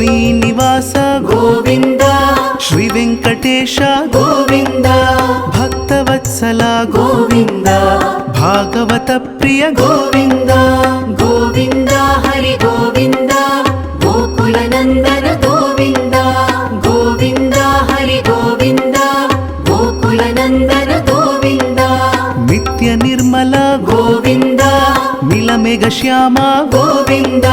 ಶ್ರೀನಿವಾಸ ಗೋವಿಂದ ಶ್ರೀ ವೆಂಕಟೇಶ ಗೋವಿಂದ ಭಕ್ತವತ್ಸಲ ಗೋವಿಂದ ಭಾಗವತ ಪ್ರಿಯ ಗೋವಿಂದ ಗೋವಿಂದ ಹರಿ ಗೋವಿಂದ ಗೋಕುಲ ನಂದನ ಗೋವಿಂದ ಗೋವಿಂದ ಹರಿ ಗೋವಿಂದ ಗೋಕುಲ ನಂದನ ಗೋವಿಂದ ನಿತ್ಯ ನಿರ್ಮಲ ಗೋವಿಂದ ನೀಲಮೇಘ ಶ್ಯಾಮ ಗೋವಿಂದ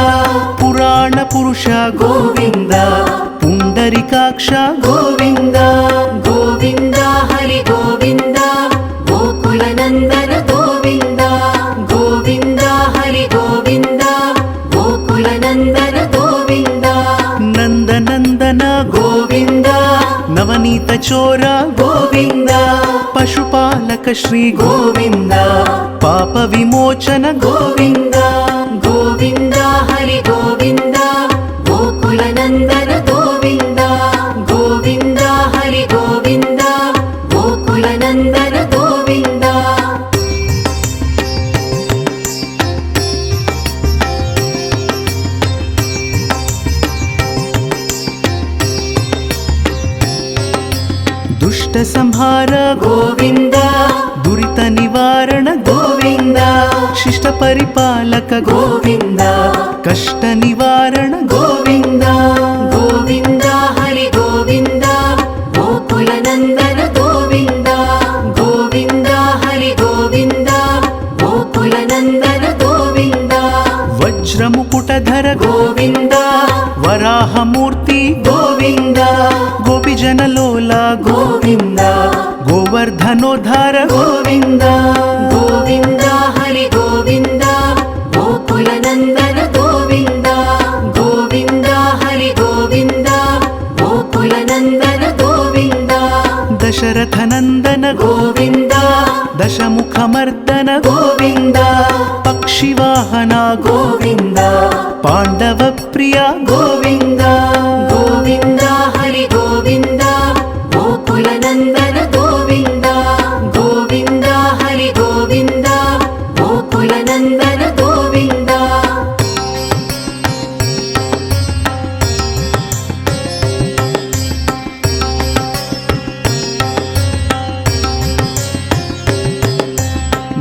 ಪುರಾಣ ಪುರುಷ ಗೋವಿಂದ ಪುಂಡರಿಕಾಕ್ಷ ಗೋವಿಂದ ಗೋವಿಂದ ಹರಿ ಗೋವಿಂದ ಗೋಕುಲ ನಂದನ ಗೋವಿಂದ ಗೋವಿಂದ ಹರಿ ಗೋವಿಂದ ಗೋಕುಲ ನಂದನ ಗೋವಿಂದ ನಂದನಂದನ ಗೋವಿಂದ ನವನೀತ ಚೋರ ಗೋವಿಂದ ಪಶುಪಾಲಕ ಶ್ರೀ ಗೋವಿಂದ ಪಾಪ ವಿಮೋಚನ ಗೋವಿಂದ ಗೋವಿಂದ ಹರಿ ಗೋವಿಂದ ಗೋಕುಲ ನಂದನ ಗೋವಿಂದ ಗೋವಿಂದ ಹರಿ ಗೋವಿಂದ ಗೋಕುಲ ನಂದನ ಗೋವಿಂದ ದುಷ್ಟ ಸಂಹಾರ ಗೋವಿಂದ ದುರಿತ ನಿವಾರಣ ಗೋವಿಂದ ಶಿಷ್ಟ ಪರಿಪಾಲಕ ಗೋವಿಂದ ಕಷ್ಟ ನಿವಾರಣ ಗೋವಿಂದ ಗೋವಿಂದ ಹರಿ ಗೋವಿಂದ ಗೋಕುಲ ನಂದನ ಗೋವಿಂದ ಗೋವಿಂದ ಹರಿ ಗೋವಿಂದ ಗೋಕುಲ ನಂದನ ಗೋವಿಂದ ವಜ್ರ ಮುಕುಟಧರ ಗೋವಿಂದ ವರಾಹ ಮೂರ್ತಿ ಗೋವಿಂದ ಗೋಪಿಜನ ಲೋಲ ಗೋವಿಂದ ಗೋವರ್ಧನೋದ್ಧಾರ ಗೋವಿಂದ ಗೋವಿಂದ ಹರಿ ಗೋವಿಂದ ಗೋಕುಲ ನಂದನ ಗೋವಿಂದ ಗೋವಿಂದ ಹರಿ ಗೋವಿಂದ ಗೋಕುಲ ನಂದನ ಗೋವಿಂದ ದಶರಥ ನಂದನ ಗೋವಿಂದ ದಶಮುಖ ಮರ್ದನ ಗೋವಿಂದ ಪಕ್ಷಿವಾಹನ ಗೋವಿಂದ ಪಾಂಡವ ಪ್ರಿಯ ಗೋವಿಂದ ಗೋವಿಂದ ಹರಿ ಗೋವಿಂದ ಗೋಕುಲ ನಂದನ ಗೋವಿಂದ ಗೋವಿಂದ ಹರಿ ಗೋವಿಂದ ಗೋಕುಲ ನಂದನ ಗೋವಿಂದ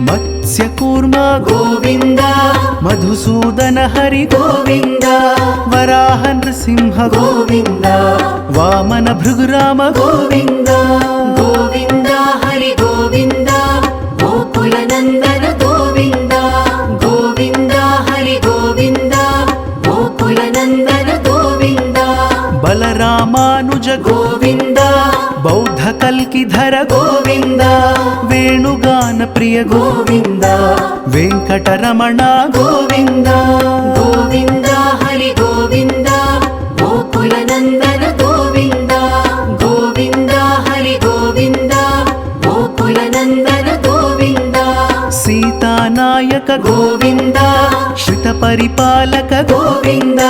ಮತ್ಸ್ಯ ಕೂರ್ಮ ಗೋವಿಂದ ಮಧುಸೂದನ ಹರಿ ಗೋವಿಂದ ವರಾಹ ನೃಸಿಂಹ ಗೋವಿಂದ ವಾಮನ ಭೃಗುರಾಮ ಗೋವಿಂದ ಗೋವಿಂದ ಹರಿ ಗೋವಿಂದ ಗೋಕುಲ ನಂದನ ಗೋವಿಂದ ಗೋವಿಂದ ಹರಿ ಗೋವಿಂದ ಗೋಕುಲ ನಂದನ ಗೋವಿಂದ ಬಲರಾಮಾನುಜ ಗೋವಿಂದ ಬೌದ್ಧ ಕಲ್ಕಿಧರ ಗೋವಿಂದ ವೇಣುಗಾನ ಪ್ರಿಯ ಗೋವಿಂದ ವೆಂಕಟರಮಣ ಗೋವಿಂದ ಗೋವಿಂದ ಹರಿ ಗೋವಿಂದ ಗೋಕುಲ ನಂದನ ಗೋವಿಂದ ಗೋವಿಂದ ಹರಿ ಗೋವಿಂದ ಗೋಕುಲ ನಂದನ ಗೋವಿಂದ ಸೀತಾನಾಯಕ ಗೋವಿಂದ ಶ್ರಿತ ಪರಿಪಾಲಕ ಗೋವಿಂದ